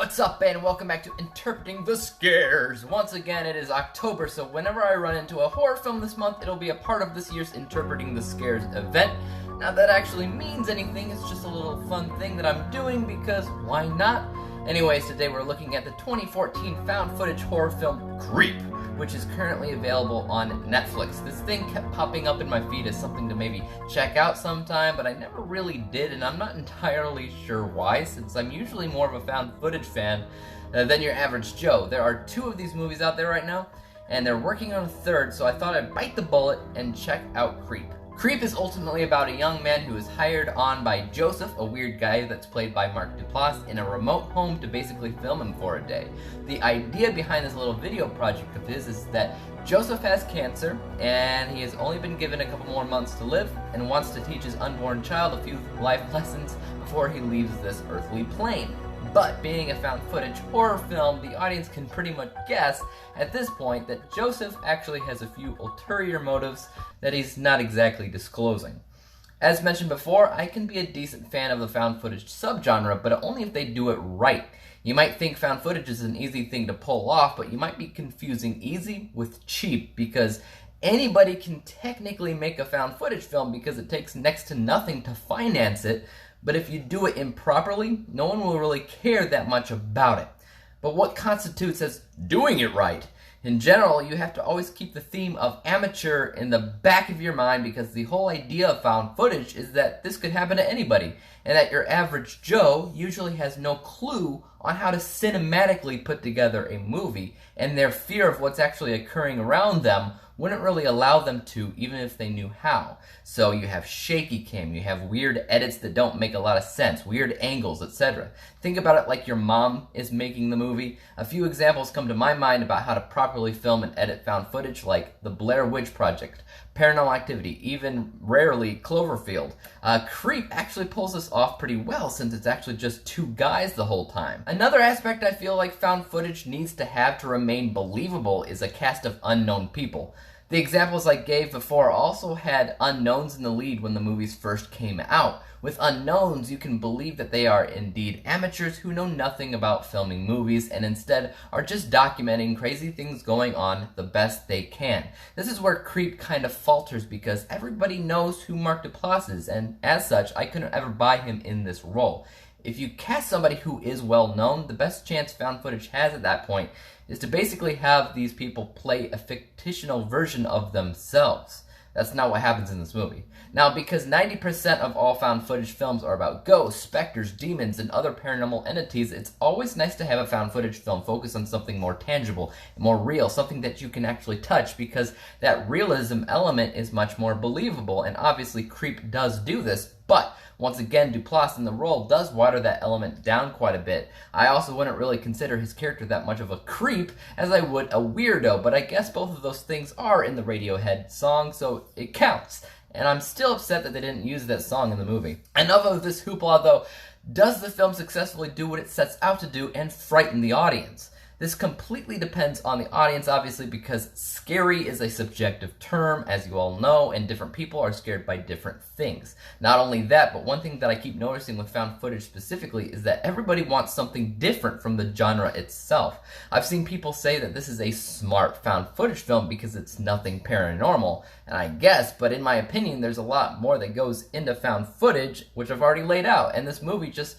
What's up, and welcome back to Interpreting the Scares. Once again, it is October, so whenever I run into a horror film this month, it'll be a part of this year's Interpreting the Scares event. Not that actually means anything, it's just a little fun thing that I'm doing because why not? Anyways, today we're looking at the 2014 found footage horror film Creep, which is currently available on Netflix. This thing kept popping up in my feed as something to maybe check out sometime, but I never really did, and I'm not entirely sure why, since I'm usually more of a found footage fan than your average Joe. There are 2 of these movies out there right now, and they're working on a 3rd, so I thought I'd bite the bullet and check out Creep. Creep is ultimately about a young man who is hired on by Joseph, a weird guy that's played by Duplass, in a remote home to basically film him for a day. The idea behind this little video project of his is that Joseph has cancer, and he has only been given a couple more months to live, and wants to teach his unborn child a few life lessons before he leaves this earthly plane. But being a found footage horror film, the audience can pretty much guess at this point that Joseph actually has a few ulterior motives that he's not exactly disclosing. As mentioned before, I can be a decent fan of the found footage subgenre, but only if they do it right. You might think found footage is an easy thing to pull off, but you might be confusing easy with cheap, because anybody can technically make a found footage film because it takes next to nothing to finance it. But if you do it improperly, no one will really care that much about it. But what constitutes as doing it right? In general, you have to always keep the theme of amateur in the back of your mind, because the whole idea of found footage is that this could happen to anybody, and that your average Joe usually has no clue on how to cinematically put together a movie, and their fear of what's actually occurring around them wouldn't really allow them to, even if they knew how. So you have shaky cam, you have weird edits that don't make a lot of sense, weird angles, etc. Think about it like your mom is making the movie. A few examples come to my mind about how to properly film and edit found footage, like The Blair Witch Project, Paranormal Activity, even rarely Cloverfield. Creep actually pulls this off pretty well, since it's actually just 2 guys the whole time. Another aspect I feel like found footage needs to have to remain believable is a cast of unknown people. The examples I gave before also had unknowns in the lead when the movies first came out. With unknowns, you can believe that they are indeed amateurs who know nothing about filming movies and instead are just documenting crazy things going on the best they can. This is where Creep kind of falters, because everybody knows who Duplass is, and as such, I couldn't ever buy him in this role. If you cast somebody who is well known, the best chance found footage has at that point is to basically have these people play a fictional version of themselves. That's not what happens in this movie. Now, because 90% of all found footage films are about ghosts, specters, demons, and other paranormal entities, it's always nice to have a found footage film focus on something more tangible, more real, something that you can actually touch, because that realism element is much more believable, and obviously Creep does do this, but once again, Duplass in the role does water that element down quite a bit. I also wouldn't really consider his character that much of a creep as I would a weirdo, but I guess both of those things are in the Radiohead song, so it counts. And I'm still upset that they didn't use that song in the movie. Enough of this hoopla though. Does the film successfully do what it sets out to do and frighten the audience? This completely depends on the audience, obviously, because scary is a subjective term, as you all know, and different people are scared by different things. Not only that, but one thing that I keep noticing with found footage specifically is that everybody wants something different from the genre itself. I've seen people say that this is a smart found footage film because it's nothing paranormal, and I guess, but in my opinion, there's a lot more that goes into found footage, which I've already laid out, and this movie just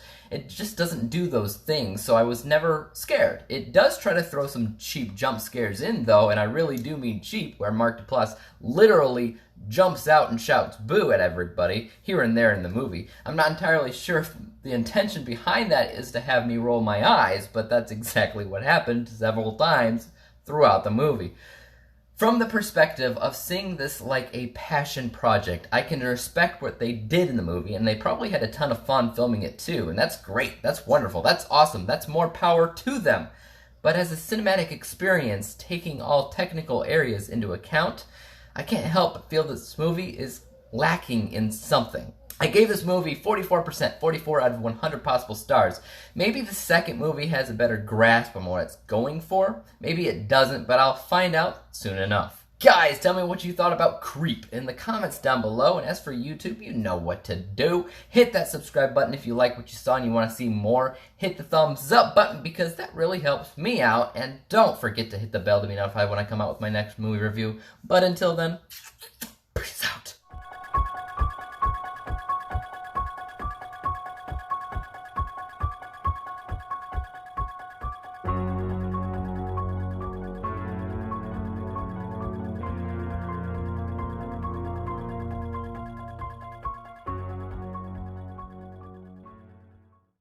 doesn't do those things, so I was never scared. It does try to throw some cheap jump scares in, though, and I really do mean cheap, where Duplass literally jumps out and shouts boo at everybody, here and there in the movie. I'm not entirely sure if the intention behind that is to have me roll my eyes, but that's exactly what happened several times throughout the movie. From the perspective of seeing this like a passion project, I can respect what they did in the movie, and they probably had a ton of fun filming it too, and that's great, that's wonderful, that's awesome, that's more power to them. But as a cinematic experience, taking all technical areas into account, I can't help but feel this movie is lacking in something. I gave this movie 44%, 44 out of 100 possible stars. Maybe the second movie has a better grasp on what it's going for. Maybe it doesn't, but I'll find out soon enough. Guys, tell me what you thought about Creep in the comments down below. And as for YouTube, you know what to do. Hit that subscribe button if you like what you saw and you want to see more. Hit the thumbs up button because that really helps me out. And don't forget to hit the bell to be notified when I come out with my next movie review. But until then, peace out.